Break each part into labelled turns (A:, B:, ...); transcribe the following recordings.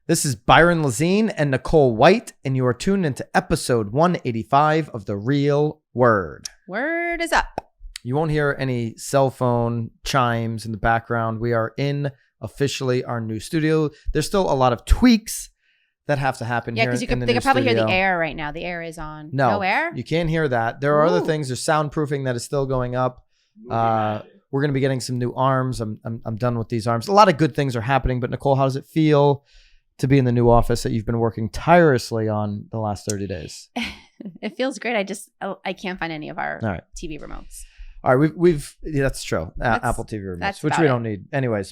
A: This is Byron Lazine and Nicole White, and you are tuned into episode 185 of The Real Word.
B: Word is up.
A: You won't hear any cell phone chimes in the background. We are in officially our new studio. There's still a lot of tweaks that have to happen here.
B: Yeah, because they could probably hear the air right now. The air is on.
A: No
B: air?
A: You can't hear that. There are other things. There's soundproofing that is still going up. We're going to be getting some new arms. I'm done with these arms. A lot of good things are happening, but Nicole, how does it feel to be in the new office that you've been working tirelessly on the last 30 days?
B: It feels great. I can't find any of our TV remotes.
A: All right, we've that's true. Apple TV remotes, which we don't need. Anyway,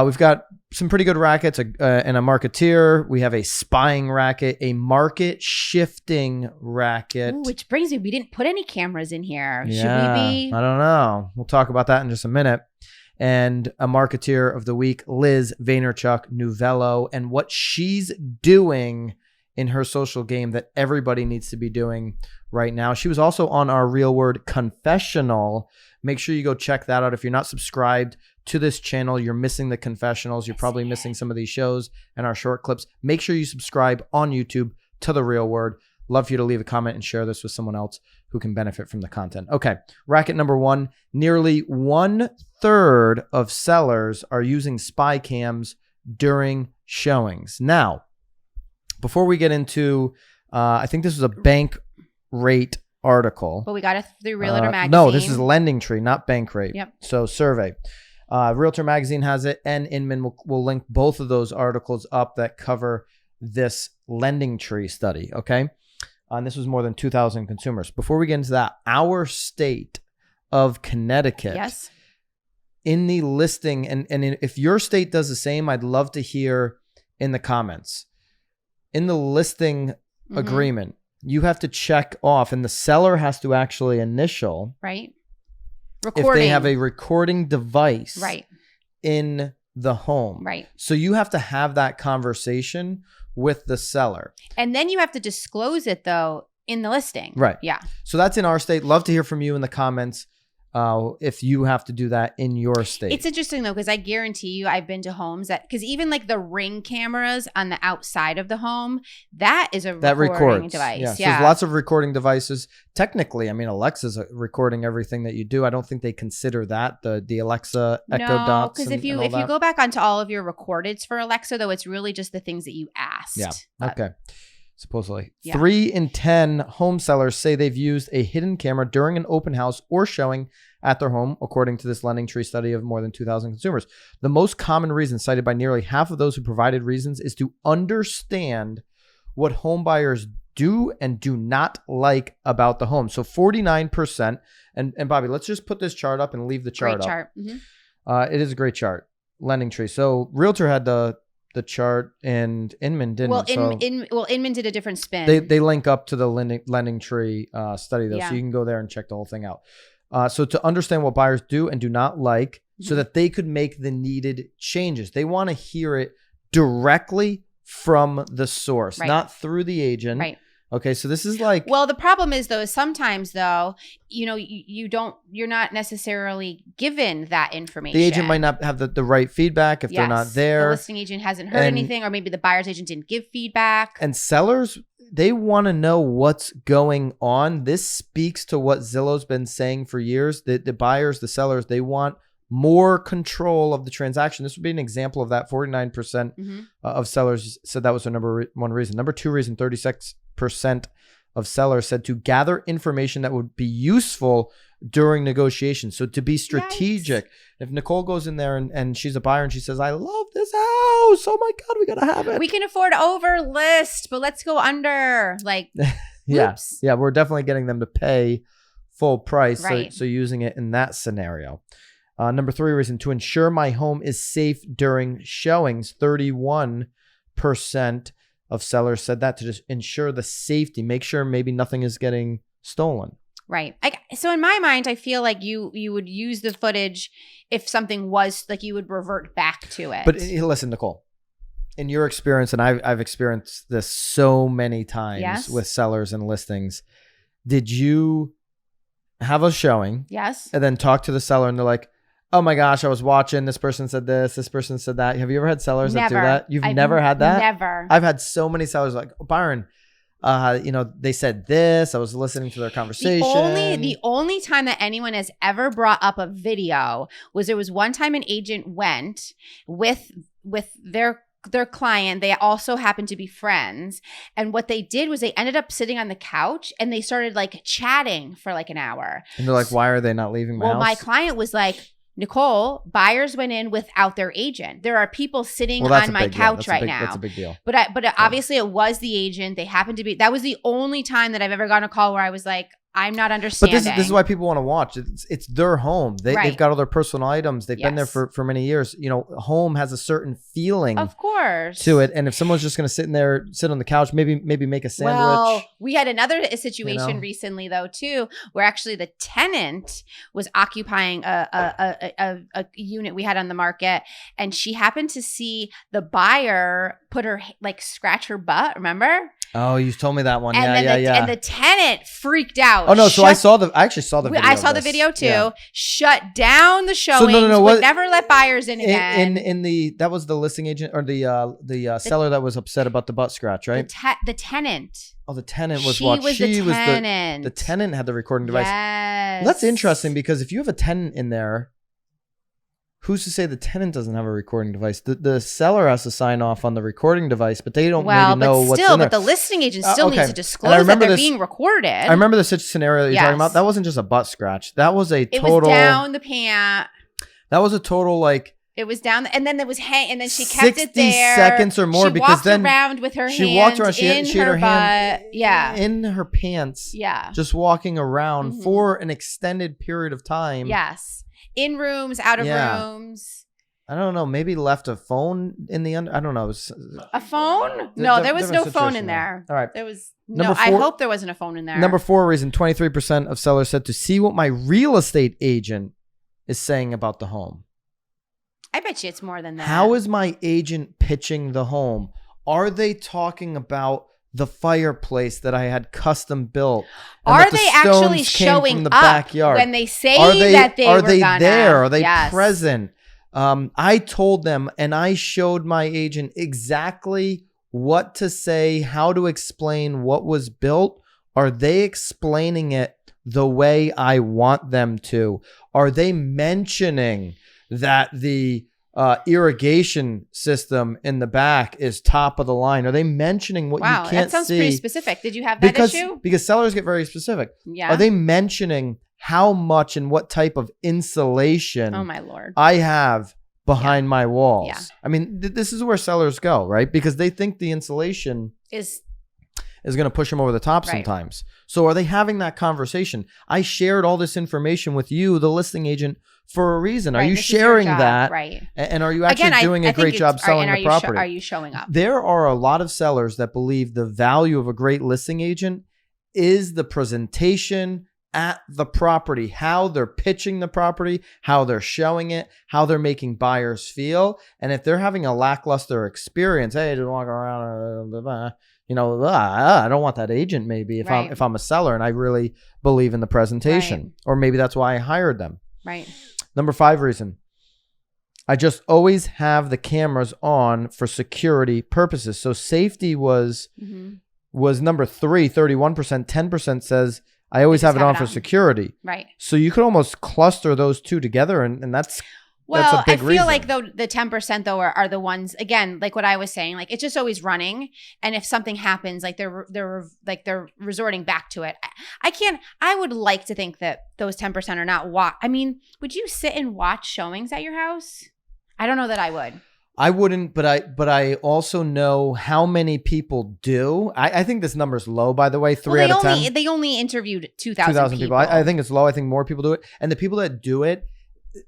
A: we've got some pretty good rackets and a Marketeer. We have a spying racket, a market shifting racket.
B: Ooh, which brings me, we didn't put any cameras in here.
A: Yeah,
B: should we be?
A: I don't know. We'll talk about that in just a minute. And a Marketeer of the week, Liz Vaynerchuk Novello, and what she's doing in her social game that everybody needs to be doing right now. She was also on our Real Word confessional. Make sure you go check that out. If you're not subscribed to this channel, you're missing the confessionals. You're probably missing some of these shows and our short clips. Make sure you subscribe on YouTube to The Real Word. Love for you to leave a comment and share this with someone else who can benefit from the content. Okay, racket number one. Nearly 1/3 of sellers are using spy cams during showings. Now, before we get into, I think this was a bank rate article.
B: But we got it through Realtor Magazine.
A: No, this is Lending Tree, not bank rate.
B: Yep.
A: So survey. Realtor Magazine has it, and Inman will link both of those articles up that cover this Lending Tree study, okay? And this was more than 2,000 consumers. Before we get into that, our state of Connecticut,
B: yes,
A: in the listing, and if your state does the same, I'd love to hear in the comments. In the listing agreement, you have to check off, and the seller has to actually initial,
B: right?
A: Recording. If they have a recording device,
B: right,
A: in the home,
B: right.
A: So you have to have that conversation with the seller,
B: and then you have to disclose it though in the listing,
A: right?
B: Yeah.
A: So that's in our state. Love to hear from you in the comments. If you have to do that in your state. It's
B: interesting though, because I guarantee you I've been to homes that, because even like the Ring cameras on the outside of the home, that is a recording device.
A: Yeah. So there's lots of recording devices. Technically, I mean, Alexa's recording everything that you do. I don't think they consider that the Alexa Echo Dots.
B: No, because if you go back onto all of your recordeds for Alexa though, it's really just the things that you asked.
A: Yeah. Okay. Supposedly. 3 in 10 home sellers say they've used a hidden camera during an open house or showing at their home, according to this Lending Tree study of more than 2,000 consumers. The most common reason cited by nearly half of those who provided reasons is to understand what home buyers do and do not like about the home. So 49%, and Bobby, let's just put this chart up and leave the chart up.
B: Chart.
A: It is a great chart. Lending Tree. So Realtor had the chart, and Inman didn't.
B: Inman did a different spin.
A: They link up to the Lending Tree study though, so you can go there and check the whole thing out. So to understand what buyers do and do not like, so that they could make the needed changes. They want to hear it directly from the source, not through the agent.
B: Right.
A: Okay, so this is like...
B: Well, the problem is, though, sometimes, though, you're not necessarily given that information.
A: The agent might not have the right feedback if they're not there.
B: The listing agent hasn't heard anything, or maybe the buyer's agent didn't give feedback.
A: And sellers, they want to know what's going on. This speaks to what Zillow's been saying for years. The buyers, the sellers, they want more control of the transaction. This would be an example of that. 49% of sellers said that was their number one reason. Number two reason, 36% of sellers said to gather information that would be useful during negotiations. So to be strategic. Yikes. If Nicole goes in there and she's a buyer and she says, I love this house. Oh my God, we got to have it.
B: We can afford over list, but let's go under. Like,
A: yeah. We're definitely getting them to pay full price.
B: Right.
A: So using it in that scenario. Number three reason, to ensure my home is safe during showings. 31% of sellers said that, to just ensure the safety, make sure maybe nothing is getting stolen.
B: Right. So in my mind, I feel like you would use the footage if something was like, you would revert back to it.
A: But listen, Nicole, in your experience, and I've experienced this so many times with sellers and listings, did you have a showing?
B: Yes.
A: And then talk to the seller and they're like, oh my gosh, I was watching, this person said this person said that. Have you ever had sellers that do that? I've never had that?
B: Never.
A: I've had so many sellers like, oh, Byron, they said this. I was listening to their conversation.
B: The only time that anyone has ever brought up a video was there was one time an agent went with their client. They also happened to be friends. And what they did was they ended up sitting on the couch and they started like chatting for like an hour.
A: And they're like, why are they not leaving my house?
B: Well, my client was like, Nicole, buyers went in without their agent. There are people sitting on my couch right now.
A: That's a big deal.
B: But obviously it was the agent. They happened to be, that was the only time that I've ever gotten a call where I was like, I'm not understanding.
A: But this is why people want to watch. It's their home. They've got all their personal items. They've been there for many years. Home has a certain feeling,
B: of course,
A: to it. And if someone's just going to sit on the couch, maybe make a sandwich. Well,
B: we had another situation recently though too, where actually the tenant was occupying a unit we had on the market, and she happened to see the buyer put her scratch her butt. Remember?
A: Oh, you told me that one.
B: And And the tenant freaked out.
A: Oh no! So I actually saw the video.
B: I saw the video too. Yeah. Shut down the showings. So no. Would never let buyers in again.
A: That was the listing agent or the seller that was upset about the butt scratch, right?
B: The tenant.
A: Oh, the tenant was
B: she was the tenant.
A: The tenant had the recording device.
B: Yes.
A: That's interesting because if you have a tenant in there, who's to say the tenant doesn't have a recording device? The seller has to sign off on the recording device, but they don't maybe know what's in there.
B: But the listing agent still needs to disclose that they're being recorded. I
A: remember the scenario that you're talking about. That wasn't just a butt scratch. That was it was
B: down the pant.
A: That was a total
B: It was down, and then there was and then she kept it there
A: 60 seconds or more because then
B: she walked around with her
A: she walked around. She had her hand,
B: in
A: her pants, just walking around for an extended period of time.
B: Yes. In rooms, out of rooms.
A: I don't know. Maybe left a phone in the I don't know.
B: A phone? No, there was no phone in there.
A: All right.
B: There was I hope there wasn't a phone in there.
A: Number 4 reason: 23% of sellers said to see what my real estate agent is saying about the home.
B: I bet you it's more than that.
A: How is my agent pitching the home? Are they talking about the fireplace that I had custom built?
B: Are they actually showing up
A: backyard?
B: When they say that they were
A: there? Are they present? I told them and I showed my agent exactly what to say, how to explain what was built. Are they explaining it the way I want them to? Are they mentioning that the irrigation system in the back is top of the line? Are they mentioning what you can't see? Wow, that sounds
B: pretty specific. Did you have that issue?
A: Because sellers get very specific.
B: Yeah.
A: Are they mentioning how much and what type of insulation
B: oh my Lord.
A: I have behind my walls?
B: Yeah.
A: I mean, this is where sellers go, right? Because they think the insulation is going to push them over the top sometimes. So are they having that conversation? I shared all this information with you, the listing agent, for a reason. Are you sharing that?
B: Right.
A: And are you actually doing a great job selling the property?
B: Are you showing up?
A: There are a lot of sellers that believe the value of a great listing agent is the presentation at the property, how they're pitching the property, how they're showing it, how they're making buyers feel. And if they're having a lackluster experience, hey, just walk around, I don't want that agent maybe if I'm a seller and I really believe in the presentation. Or maybe that's why I hired them.
B: Right.
A: Number 5 reason. I just always have the cameras on for security purposes. So safety was number 3, 31%. 10% says I always have it on for security.
B: Right.
A: So you could almost cluster those two together, and that's a big reason.
B: I feel like the 10% though are the ones, again, like what I was saying, like it's just always running, and if something happens, like they're resorting back to it. I would like to think that those 10% are not would you sit and watch showings at your house? I don't know that I would.
A: I wouldn't, but I also know how many people do. I think this number's low, by the way. 3 out of 10.
B: They only interviewed 2,000 people.
A: I think it's low. I think more people do it. And the people that do it,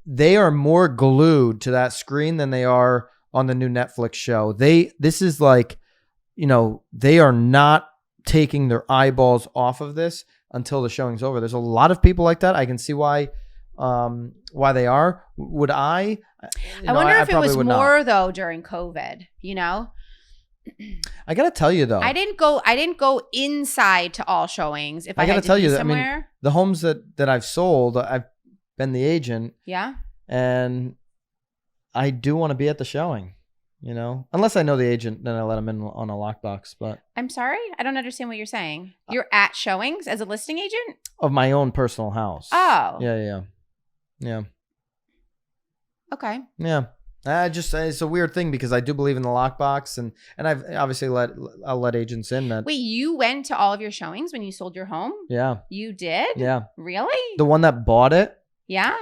A: they are more glued to that screen than they are on the new Netflix show. This is like, they are not taking their eyeballs off of this until the showing's over. There's a lot of people like that. I can see why they are. Would I?
B: I wonder if it was more though during COVID,
A: I gotta tell you though,
B: I didn't go inside to all showings. If I gotta tell you that, somewhere.
A: the homes that I've sold, I've been the agent.
B: Yeah.
A: and I do want to be at the showing. Unless I know the agent, then I let him in on a lockbox. But
B: I'm sorry, I don't understand what you're saying. You're at showings as a listing agent
A: of my own personal house.
B: Oh,
A: yeah.
B: Okay.
A: Yeah. It's a weird thing because I do believe in the lockbox, and I've obviously I'll let agents in that.
B: Wait, you went to all of your showings when you sold your home?
A: Yeah.
B: You did?
A: Yeah.
B: Really?
A: The one that bought it.
B: Yeah.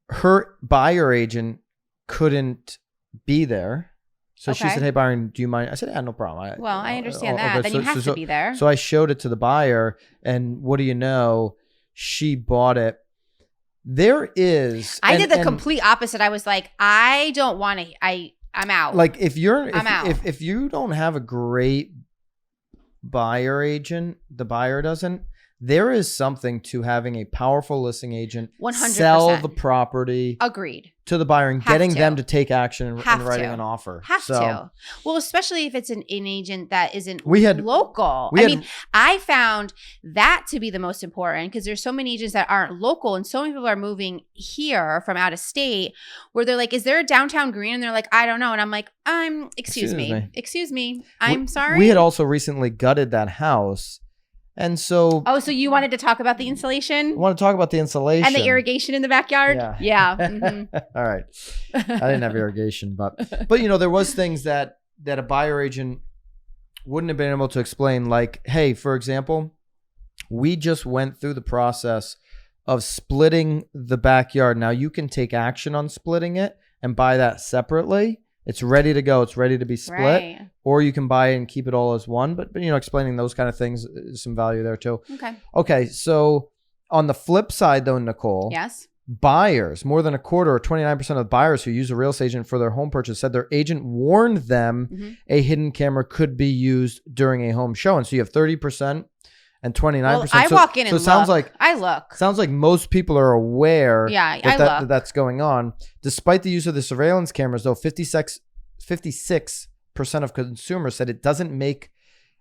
A: Her buyer agent couldn't be there. So she said, "Hey, Byron, do you mind?" I said, "Yeah, no problem."
B: I understand that. Then you have to be there.
A: So I showed it to the buyer, and what do you know? She bought it. There is.
B: I did the complete opposite. I was like, I don't want to. I'm out.
A: Like if you don't have a great buyer agent, the buyer doesn't. There is something to having a powerful listing agent
B: 100%.
A: sell the property.
B: Agreed.
A: To the buyer and getting them to take action and writing an offer.
B: Have to. Well, especially if it's an agent that isn't local. I found that to be the most important because there's so many agents that aren't local and so many people are moving here from out of state where they're like, is there a downtown green? And they're like, I don't know. And I'm like, excuse me. I'm sorry.
A: We had also recently gutted that house. And so...
B: Oh, so you wanted to talk about the insulation?
A: I want to talk about the insulation.
B: And the irrigation in the backyard? Yeah.
A: Mm-hmm. All right. I didn't have irrigation, but there was things that a buyer agent wouldn't have been able to explain. Like, hey, for example, we just went through the process of splitting the backyard. Now, you can take action on splitting it and buy that separately. It's ready to go. It's ready to be split. Right. Or you can buy it and keep it all as one. But explaining those kind of things is some value there too. Okay. So on the flip side though, Nicole.
B: Yes.
A: Buyers, more than a quarter or 29% of buyers who use a real estate agent for their home purchase said their agent warned them a hidden camera could be used during a home show. And so you have 30% and 29%.
B: Well, I walk in and
A: sounds like
B: I look.
A: Sounds like most people are aware
B: that
A: that's going on. Despite the use of the surveillance cameras, though, 56% of consumers said it doesn't make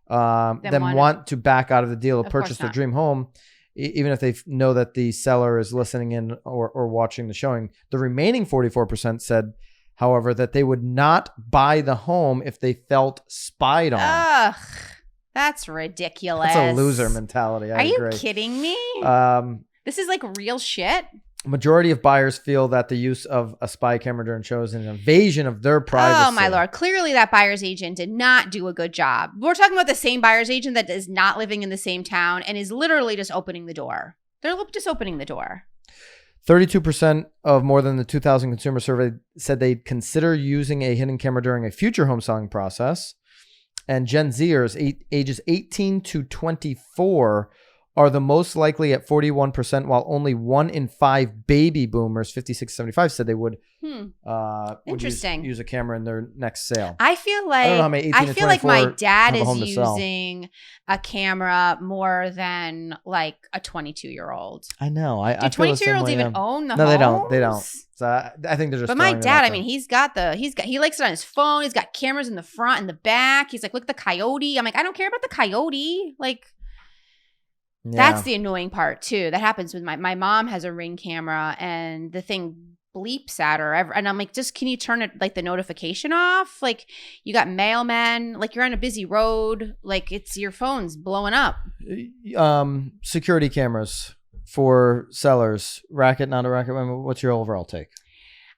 A: them want to back out of the deal or purchase their dream home, even if they know that the seller is listening in or watching the showing. The remaining 44% said, however, that they would not buy the home if they felt spied on.
B: Ugh. That's ridiculous.
A: That's a loser mentality. I agree.
B: Are you kidding me? This is like real shit.
A: Majority of buyers feel that the use of a spy camera during shows is an invasion of their privacy.
B: Oh, my Lord. Clearly, that buyer's agent did not do a good job. We're talking about the same buyer's agent that is not living in the same town and is literally just opening the door. They're just opening the door.
A: 32% of more than the 2,000 consumer survey said they'd consider using a hidden camera during a future home selling process. And Gen Zers, ages 18 to 24, are the most likely at 41%, while only 1 in 5 baby boomers, 56-75, said they would use a camera in their next sale.
B: I feel like my dad is using a camera more than like a 22-year-old.
A: I know.
B: Do 22-year-olds even own the
A: No,
B: homes?
A: they don't. So I think they're just.
B: But my dad, he likes it on his phone. He's got cameras in the front and the back. He's like, look at the coyote. I'm like, I don't care about the coyote. Like. Yeah. That's the annoying part too. That happens with my mom has a Ring camera and the thing bleeps at her and I'm like, just can you turn it like the notification off? Like you got mailmen, like you're on a busy road, like it's your phone's blowing up.
A: Security cameras for sellers, Racket, not a Racket. What's your overall take?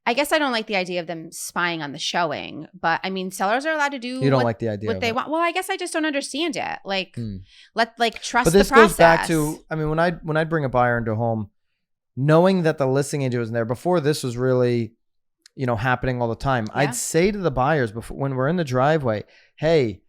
B: I guess I don't like the idea of them spying on the showing, but I mean, sellers are allowed to do.
A: You don't like the idea
B: what they want. Well, I guess I just don't understand it. Like, trust the process.
A: But this goes back to, I mean, when I bring a buyer into a home, knowing that the listing agent was there before this was really, happening all the time. Yeah. I'd say to the buyers before when we're in the driveway, hey,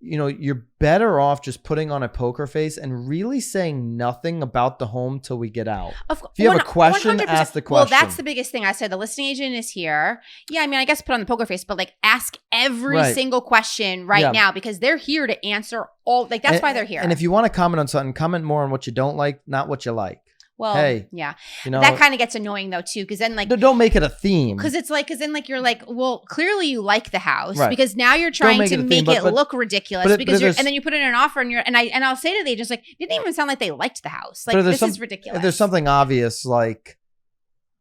A: you're better off just putting on a poker face and really saying nothing about the home till we get out. If you have a question, 100%. Ask the question.
B: Well, that's the biggest thing. I said the listing agent is here. Yeah, I mean, I guess put on the poker face, but like ask every single question now because they're here to answer all. Like that's why they're here.
A: And if you want to comment on something, comment more on what you don't like, not what you like.
B: Well, yeah, that kind of gets annoying though too, because then like
A: don't make it a theme.
B: Because then you're like, well, clearly you like the house because now you're trying to make it look ridiculous and then you put in an offer and I'll say to the agents like, it didn't even sound like they liked the house. Like this is ridiculous.
A: If there's something obvious like,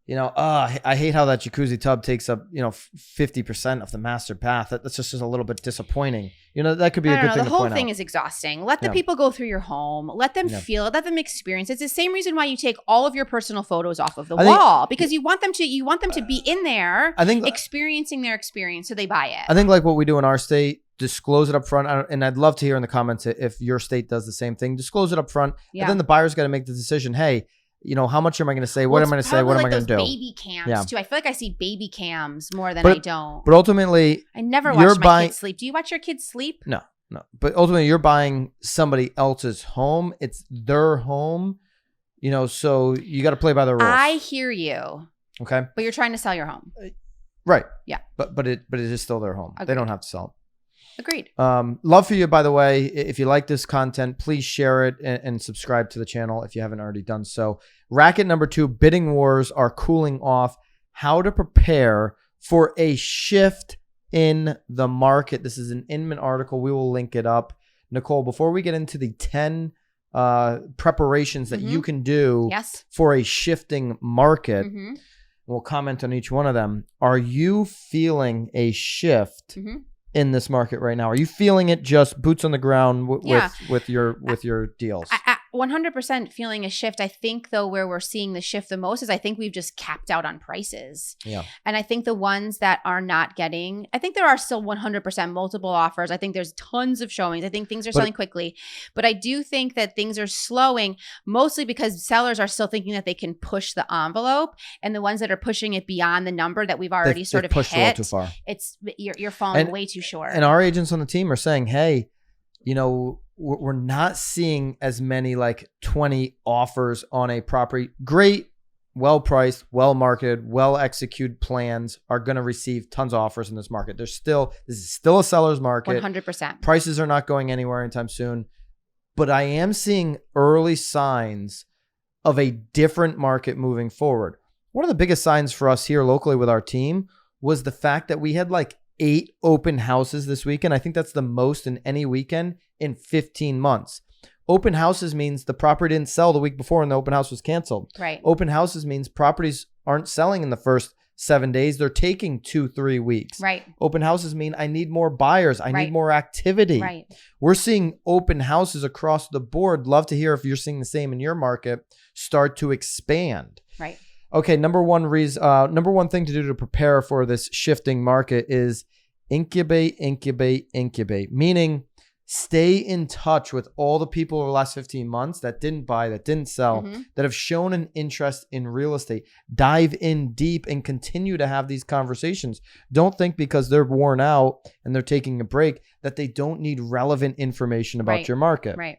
A: I hate how that jacuzzi tub takes up, 50% of the master bath. That's just a little bit disappointing. That could be a good thing to point out.
B: The whole thing is exhausting. Let the people go through your home. Let them feel it. Let them experience. It's the same reason why you take all of your personal photos off of the wall, because you want them to be in there, experiencing their experience, so they buy it.
A: I think like what we do in our state, disclose it up front. And I'd love to hear in the comments if your state does the same thing. Disclose it up front. And then the buyer's got to make the decision. Hey, how much am I going to say? What am I going to say? What am I going to do?
B: Baby cams too. I feel like I see baby cams more than I don't.
A: But ultimately,
B: I never watch my kids sleep. Do you watch your kids sleep?
A: No. But ultimately, you're buying somebody else's home. It's their home, so you got to play by the rules.
B: I hear you.
A: Okay.
B: But you're trying to sell your home.
A: Right.
B: Yeah.
A: But it is still their home. Agreed. They don't have to sell it.
B: Agreed.
A: Love for you, by the way. If you like this content, please share it and subscribe to the channel if you haven't already done so. Racket number 2, bidding wars are cooling off. How to prepare for a shift in the market. This is an Inman article. We will link it up. Nicole, before we get into the 10 preparations that you can do for a shifting market, we'll comment on each one of them. Are you feeling a shift in this market right now? Are you feeling it just boots on the ground with your deals?
B: 100% feeling a shift. I think though where we're seeing the shift the most is I think we've just capped out on prices.
A: Yeah.
B: And I think the ones that are not getting, I think there are still 100% multiple offers. I think there's tons of showings. I think things are selling quickly, but I do think that things are slowing mostly because sellers are still thinking that they can push the envelope, and the ones that are pushing it beyond the number that we've already sort of
A: pushed
B: hit,
A: a little too far.
B: You're falling way too short.
A: And our agents on the team are saying, hey, we're not seeing as many like 20 offers on a property. Great, well-priced, well-marketed, well-executed plans are going to receive tons of offers in this market. This is still a seller's market.
B: 100%. Prices
A: are not going anywhere anytime soon. But I am seeing early signs of a different market moving forward. One of the biggest signs for us here locally with our team was the fact that we had like 8 open houses this weekend. I think that's the most in any weekend in 15 months. Open houses means the property didn't sell the week before and the open house was canceled.
B: Right.
A: Open houses means properties aren't selling in the first 7 days. They're taking 2-3 weeks.
B: Right.
A: Open houses mean I need more buyers. I need more activity.
B: Right.
A: We're seeing open houses across the board. Love to hear if you're seeing the same in your market start to expand.
B: Right.
A: Okay, number one thing to do to prepare for this shifting market is incubate, meaning stay in touch with all the people over the last 15 months that didn't buy, that didn't sell, that have shown an interest in real estate. Dive in deep and continue to have these conversations. Don't think because they're worn out and they're taking a break that they don't need relevant information about your market.
B: Right.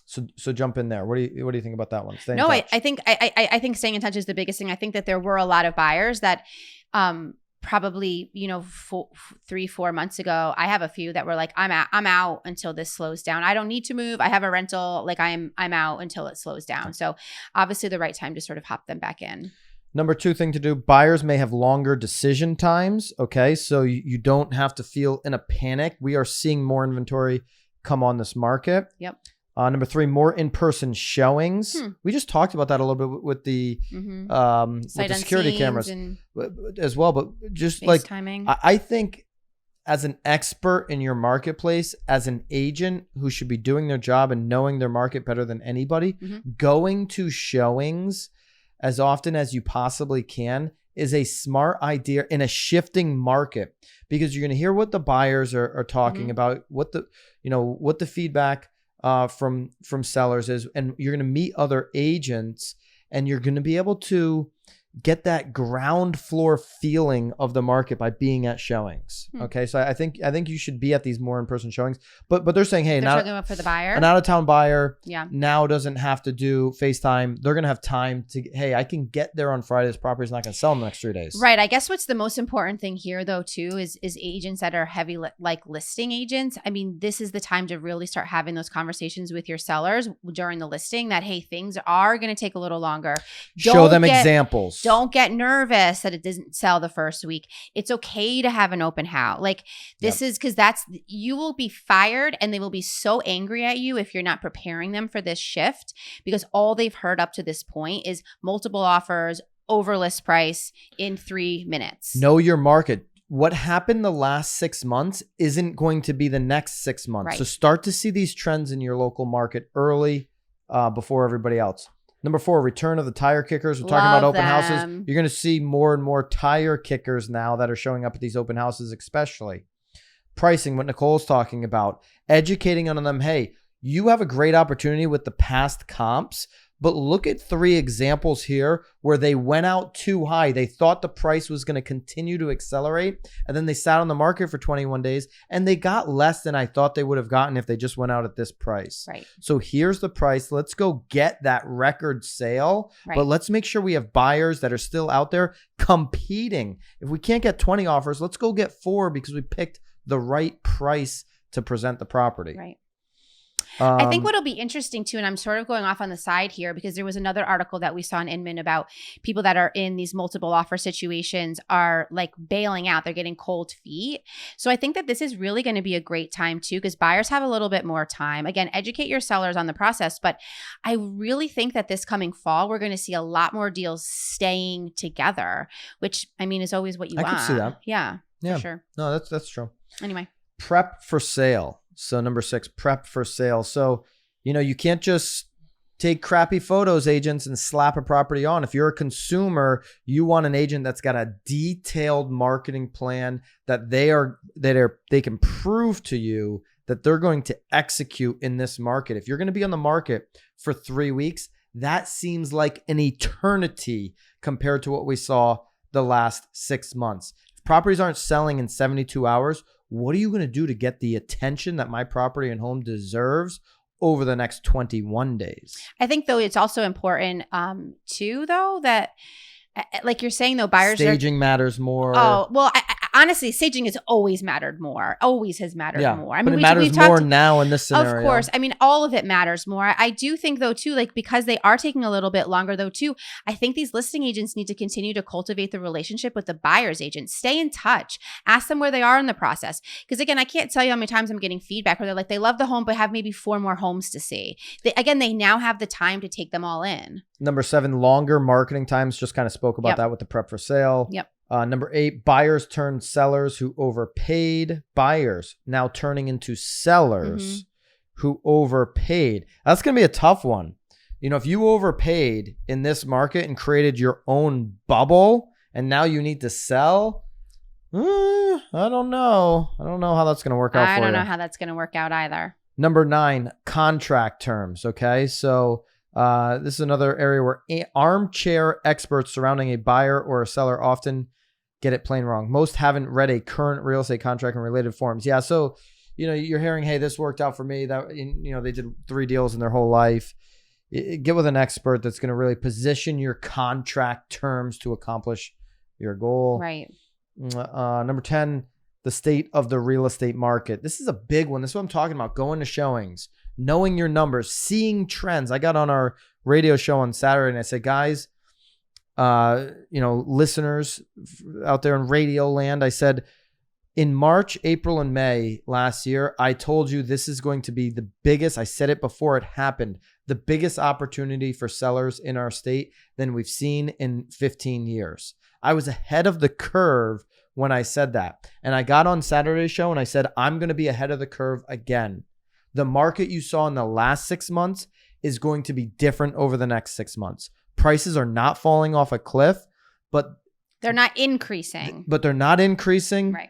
A: So jump in there. What do you think about that one?
B: I think staying in touch is the biggest thing. I think that there were a lot of buyers that probably 3-4 months ago, I have a few that were like, I'm out until this slows down. I don't need to move. I have a rental. Like I'm out until it slows down. So obviously the right time to sort of hop them back in.
A: Number 2 thing to do, buyers may have longer decision times. Okay. So you don't have to feel in a panic. We are seeing more inventory come on this market.
B: Yep.
A: Number 3, more in-person showings. We just talked about that a little bit with the security cameras as well. But just like I think as an expert in your marketplace, as an agent who should be doing their job and knowing their market better than anybody, going to showings as often as you possibly can is a smart idea in a shifting market, because you're going to hear what the buyers are talking about, what the feedback from sellers is, and you're going to meet other agents and you're going to be able to get that ground floor feeling of the market by being at showings. Okay. So I think you should be at these more in-person showings, but they're saying, hey,
B: they're talking about for the buyer,
A: an out-of-town buyer
B: now
A: doesn't have to do FaceTime. They're going to have time to, hey, I can get there on Friday. This property's not going to sell in the next 3 days.
B: Right. I guess what's the most important thing here though, too, is agents that are heavy, like listing agents. I mean, this is the time to really start having those conversations with your sellers during the listing that, hey, things are going to take a little longer.
A: Show them examples.
B: Don't get nervous that it doesn't sell the first week. It's okay to have an open house. Like this is because you will be fired and they will be so angry at you if you're not preparing them for this shift, because all they've heard up to this point is multiple offers, over list price in 3 minutes.
A: Know your market. What happened the last 6 months isn't going to be the next 6 months.
B: Right.
A: So start to see these trends in your local market early before everybody else. Number 4, return of the tire kickers. We're talking about open houses. You're going to see more and more tire kickers now that are showing up at these open houses, especially. Pricing, what Nicole's talking about. Educating on them. Hey, you have a great opportunity with the past comps, but look at 3 examples here where they went out too high. They thought the price was going to continue to accelerate, and then they sat on the market for 21 days, and they got less than I thought they would have gotten if they just went out at this price.
B: Right.
A: So here's the price. Let's go get that record sale,
B: Right.
A: but let's make sure we have buyers that are still out there competing. If we can't get 20 offers, let's go get 4 because we picked the right price to present the property.
B: Right. I think what'll be interesting too, and I'm sort of going off on the side here because there was another article that we saw in Inman about people that are in these multiple offer situations are like bailing out. They're getting cold feet. So I think that this is really going to be a great time too because buyers have a little bit more time. Again, educate your sellers on the process. But I really think that this coming fall, we're going to see a lot more deals staying together, which I mean is always what you want.
A: I can see that.
B: Yeah, for sure.
A: No, that's true.
B: Anyway.
A: Prep for sale. So number 6, prep for sale. So, you can't just take crappy photos, agents, and slap a property on. If you're a consumer, you want an agent that's got a detailed marketing plan that they can prove to you that they're going to execute in this market. If you're going to be on the market for 3 weeks, that seems like an eternity compared to what we saw the last 6 months. If properties aren't selling in 72 hours, what are you going to do to get the attention that my property and home deserves over the next 21 days?
B: I think, though, it's also important, too, though, that like you're saying, though, buyers
A: staging matters more.
B: Oh, well, honestly, staging has always mattered more. Always has mattered more. I mean,
A: but it matters more now in this scenario.
B: Of course. I mean, all of it matters more. I do think, though, too, like because they are taking a little bit longer, though, too, I think these listing agents need to continue to cultivate the relationship with the buyer's agent. Stay in touch. Ask them where they are in the process. Because, again, I can't tell you how many times I'm getting feedback where they're like, they love the home, but have maybe 4 more homes to see. They now have the time to take them all in.
A: Number 7, longer marketing times. Just kind of spoke about that with the prep for sale.
B: Yep.
A: Number 8, buyers turned sellers who overpaid. Buyers now turning into sellers who overpaid. That's going to be a tough one. If you overpaid in this market and created your own bubble and now you need to sell, I don't know. I don't know how that's going to work out for you.
B: I don't know how that's going to work out either.
A: Number 9, contract terms. Okay. So this is another area where armchair experts surrounding a buyer or a seller often get it plain wrong. Most haven't read a current real estate contract and related forms. Yeah. So, you're hearing, hey, this worked out for me. That, they did 3 deals in their whole life. Get with an expert that's going to really position your contract terms to accomplish your goal.
B: Right.
A: Number 10, the state of the real estate market. This is a big one. This is what I'm talking about. Going to showings, knowing your numbers, seeing trends. I got on our radio show on Saturday and I said, guys, listeners out there in radio land, I said, in March, April, and May last year, I told you this is going to be the biggest, I said it before it happened, the biggest opportunity for sellers in our state than we've seen in 15 years. I was ahead of the curve when I said that. And I got on Saturday's show and I said, I'm going to be ahead of the curve again. The market you saw in the last 6 months is going to be different over the next 6 months. Prices are not falling off a cliff, but
B: they're not increasing.
A: Right.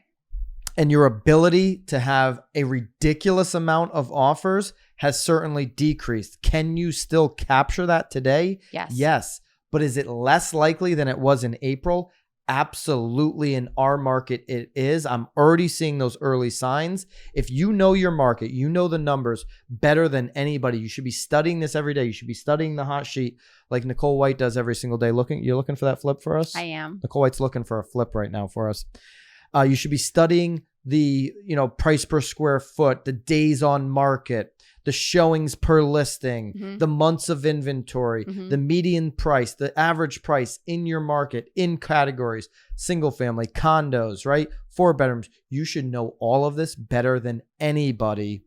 A: And your ability to have a ridiculous amount of offers has certainly decreased. Can you still capture that today?
B: Yes.
A: Yes. But is it less likely than it was in April? Absolutely. In our market, it is. I'm already seeing those early signs. If you know your market, you know the numbers better than anybody. You should be studying this every day. You should be studying the hot sheet like Nicole White does every single day. You're looking for that flip for us?
B: I am.
A: Nicole White's looking for a flip right now for us. You should be studying the price per square foot, the days on market, the showings per listing, the months of inventory, the median price, the average price in your market, in categories, single family, condos, right? 4 bedrooms. You should know all of this better than anybody.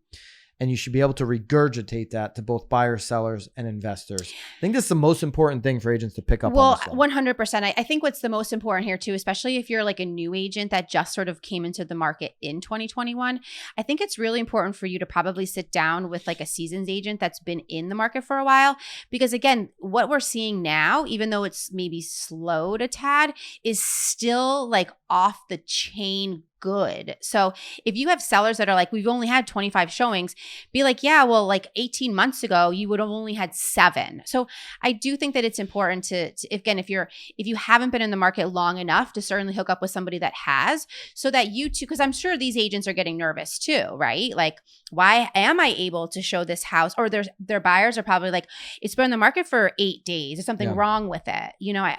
A: and you should be able to regurgitate that to both buyers, sellers, and investors. I think that's the most important thing for agents to pick up on this one.
B: 100%. I think what's the most important here too, especially if you're like a new agent that just sort of came into the market in 2021, I think it's really important for you to probably sit down with like a seasoned agent that's been in the market for a while. Because again, what we're seeing now, even though it's maybe slowed a tad, is still like off the chain good. So if you have sellers that are like, we've only had 25 showings, be like, yeah, well, like 18 months ago, you would have only had 7. So I do think that it's important to again, if you haven't been in the market long enough, to certainly hook up with somebody that has, so that you too, because I'm sure these agents are getting nervous too, right? Like, why am I able to show this house? Or their buyers are probably like, it's been in the market for 8 days. There's something wrong with it. You know,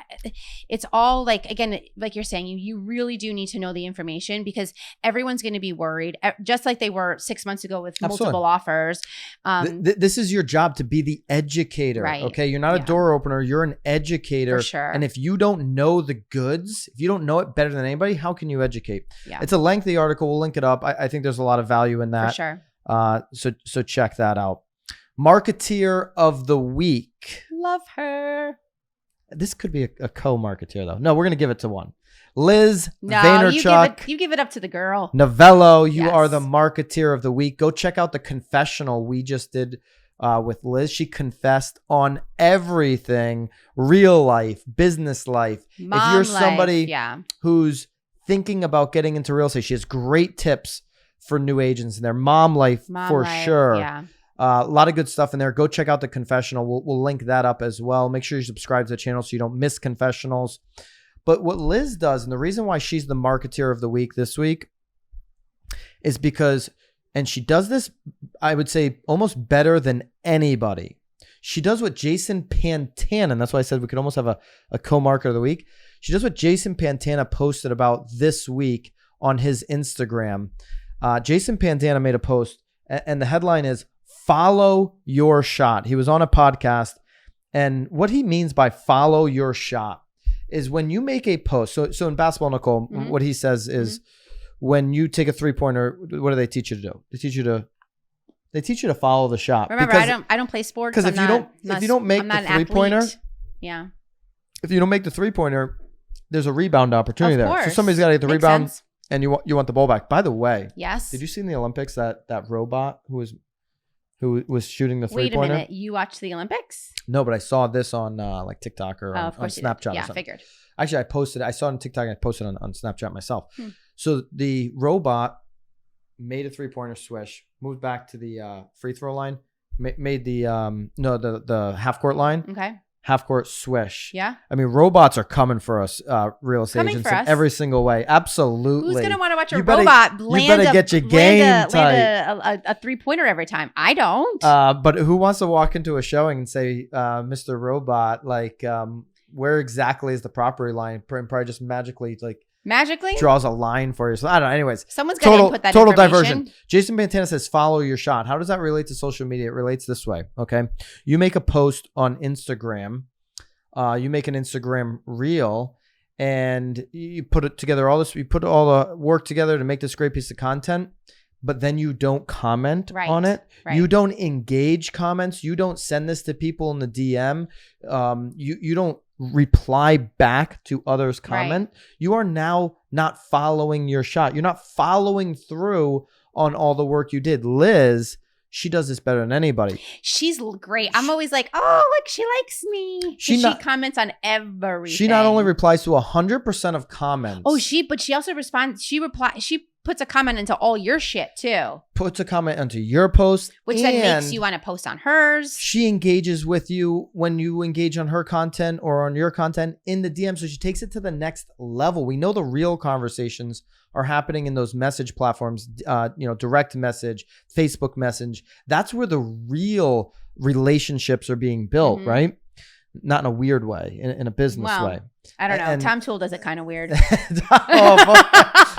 B: it's all like, again, like you're saying, you really do need to know the information, because everyone's going to be worried, just like they were 6 months ago with multiple offers.
A: This is your job, to be the educator.
B: Right.
A: Okay. You're not a door opener. You're an educator.
B: For sure.
A: And if you don't know the goods, if you don't know it better than anybody, how can you educate?
B: Yeah.
A: It's a lengthy article. We'll link it up. I think there's a lot of value in that.
B: For sure.
A: So check that out. Marketeer of the week.
B: Love her.
A: This could be a co-marketeer though. No, we're going to give it to one. Liz
B: No,
A: Vaynerchuk
B: you give it up to the girl.
A: Novello. You
B: Yes.
A: are the marketeer of the week. Go check out the confessional we just did with Liz. She confessed on everything, real life, business life.
B: Mom
A: if you're
B: life,
A: somebody who's thinking about getting into real estate, she has great tips for new agents in their mom life for sure.
B: Yeah.
A: A lot of good stuff in there. Go check out the confessional. We'll link that up as well. Make sure you subscribe to the channel so you don't miss confessionals. But what Liz does, and the reason why she's the marketeer of the week this week, is because, and she does this, I would say, almost better than anybody. She does what Jason Pantana, and that's why I said we could almost have a co-marketer of the week. She does what Jason Pantana posted about this week on his Instagram. Jason Pantana made a post, and the headline is, "Follow your shot." He was on a podcast, and what he means by follow your shot is when you make a post. So in basketball, Nicole, what he says is when you take a 3-pointer, what do they teach you to do? They teach you to follow the shot.
B: Remember, I don't play sports.
A: Because if you don't make the 3-pointer, if you don't make the 3-pointer, there's a rebound opportunity there. So somebody's got to get the rebound, and you want the ball back. By the way,
B: yes.
A: Did you see in the Olympics that robot who was shooting the 3-pointer?
B: Wait a minute, you watched the Olympics?
A: No, but I saw this on like TikTok or on Snapchat.
B: Yeah,
A: or something.
B: figured.
A: Actually, I saw it on TikTok and I posted it on Snapchat myself. So the robot made a 3-pointer swish, moved back to the free throw line, made the the half court line.
B: Okay.
A: Half court swish.
B: Yeah.
A: I mean, robots are coming for us, real estate agents in
B: us.
A: every single way. Absolutely.
B: Who's going to want to watch a robot land a 3-pointer every time? I don't.
A: But who wants to walk into a showing and say, Mr. Robot, like, where exactly is the property line? And probably just magically draws a line for you. So I don't know. Anyways,
B: someone's going to input that
A: total
B: information.
A: Diversion. Jason Pantana says, follow your shot. How does that relate to social media? It relates this way. Okay. You make a post on Instagram. You make an Instagram reel and you put it together. You put all the work together to make this great piece of content, but then you don't comment on it. Right. You don't engage comments. You don't send this to people in the DM. You don't reply back to others' comment. Right. You are now not following your shot. You're not following through on all the work you did. Liz, she does this better than anybody. She's
B: great. I'm always like, oh, look, she likes me. She comments on everything.
A: She not only replies to 100% of comments.
B: Oh, but she also responds. She puts a comment into all your shit too.
A: Puts a comment onto your post.
B: Which then makes you want to post on hers.
A: She engages with you when you engage on her content or on your content in the DM. So she takes it to the next level. We know the real conversations are happening in those message platforms, direct message, Facebook message. That's where the real relationships are being built, right? Not in a weird way, in a business way.
B: I don't know. Tom Toole does it kind of weird.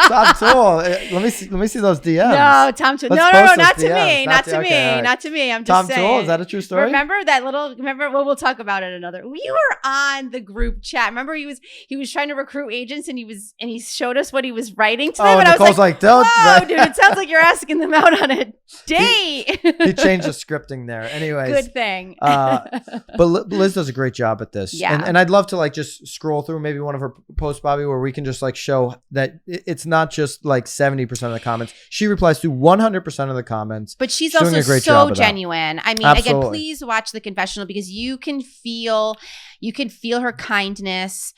A: Tom Toole. Let me see those DMs.
B: No, Tom Toole. No, not to me. Not to me. Not to me. I'm just
A: Tom
B: saying.
A: Toole, is that a true story?
B: Remember, well, we'll talk about it another. You were on the group chat. Remember, he was trying to recruit agents, and he showed us what he was writing to them.
A: And
B: Nicole's
A: I was like, don't.
B: Whoa, dude, it sounds like you're asking them out on a date.
A: He changed the scripting there. Anyways.
B: Good thing.
A: But Liz does a great job at this.
B: Yeah.
A: And I'd love to like just scroll through maybe one of her posts, Bobby, where we can just like show that it's not just like 70% of the comments. She replies to 100% of the comments.
B: But she's
A: doing
B: also
A: a great
B: so
A: job
B: genuine. I mean,
A: Absolutely.
B: again, please watch the confessional because you can feel her kindness.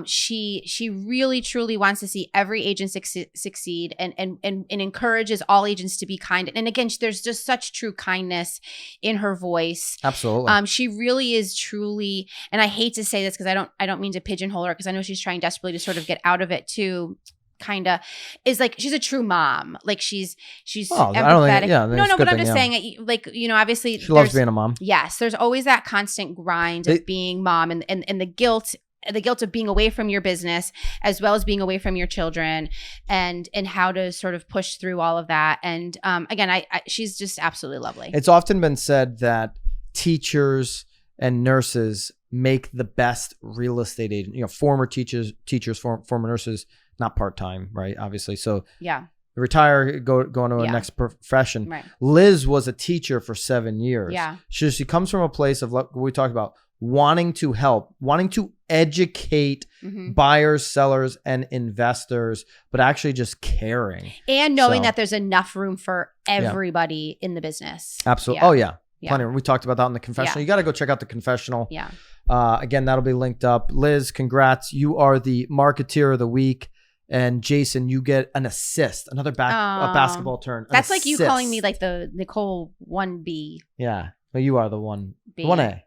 B: She really truly wants to see every agent succeed and encourages all agents to be kind. And again, there's just such true kindness in her voice.
A: Absolutely.
B: She really is truly, and I hate to say this because I don't mean to pigeonhole her because I know she's trying desperately to sort of get out of it too. Kind of is like she's a true mom. Like she's empathetic.
A: I don't think, yeah,
B: no, but I'm just saying, like, you know, obviously
A: she loves being a mom.
B: Yes, there's always that constant grind of being mom and the guilt of being away from your business as well as being away from your children and how to sort of push through all of that. And again, she's just absolutely lovely.
A: It's often been said that teachers and nurses make the best real estate agent. You know, former teachers, former nurses. Not part-time, right? Obviously. So
B: yeah,
A: retire, go into a next profession.
B: Right.
A: Liz was a teacher for 7 years.
B: Yeah.
A: She comes from a place of what we talked about, wanting to help, wanting to educate buyers, sellers, and investors, but actually just caring.
B: And knowing that there's enough room for everybody in the business.
A: Absolutely.
B: Yeah.
A: Oh, yeah. Plenty. We talked about that in the confessional. You got to go check out the confessional.
B: Yeah.
A: Again, that'll be linked up. Liz, congrats. You are the Marketeer of the Week. And Jason, you get an assist, another a basketball turn.
B: That's like you calling me like the Nicole 1B.
A: Yeah. Well, you are the 1A. 1A.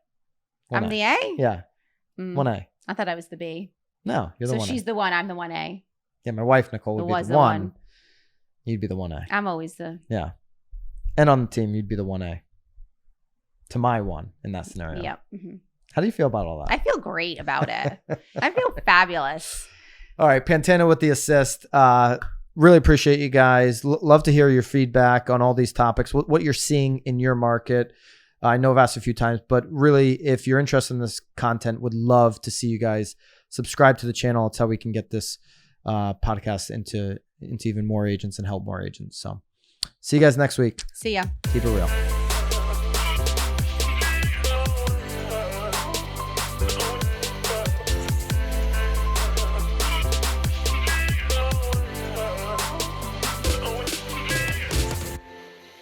B: I'm the A?
A: Yeah. 1A.
B: I thought I was the B.
A: No, you're the 1A.
B: So she's the 1, I'm the 1A.
A: Yeah, my wife, Nicole, would be the 1. You'd be the 1A.
B: I'm always the...
A: Yeah. And on the team, you'd be the 1A. To my 1 in that scenario.
B: Yep. Mm-hmm.
A: How do you feel about all that?
B: I feel great about it. I feel fabulous.
A: All right, Pantana with the assist. Really appreciate you guys. Love to hear your feedback on all these topics, what you're seeing in your market. I know I've asked a few times, but really, if you're interested in this content, would love to see you guys subscribe to the channel. It's how we can get this podcast into even more agents and help more agents. So see you guys next week.
B: See ya.
A: Keep it real.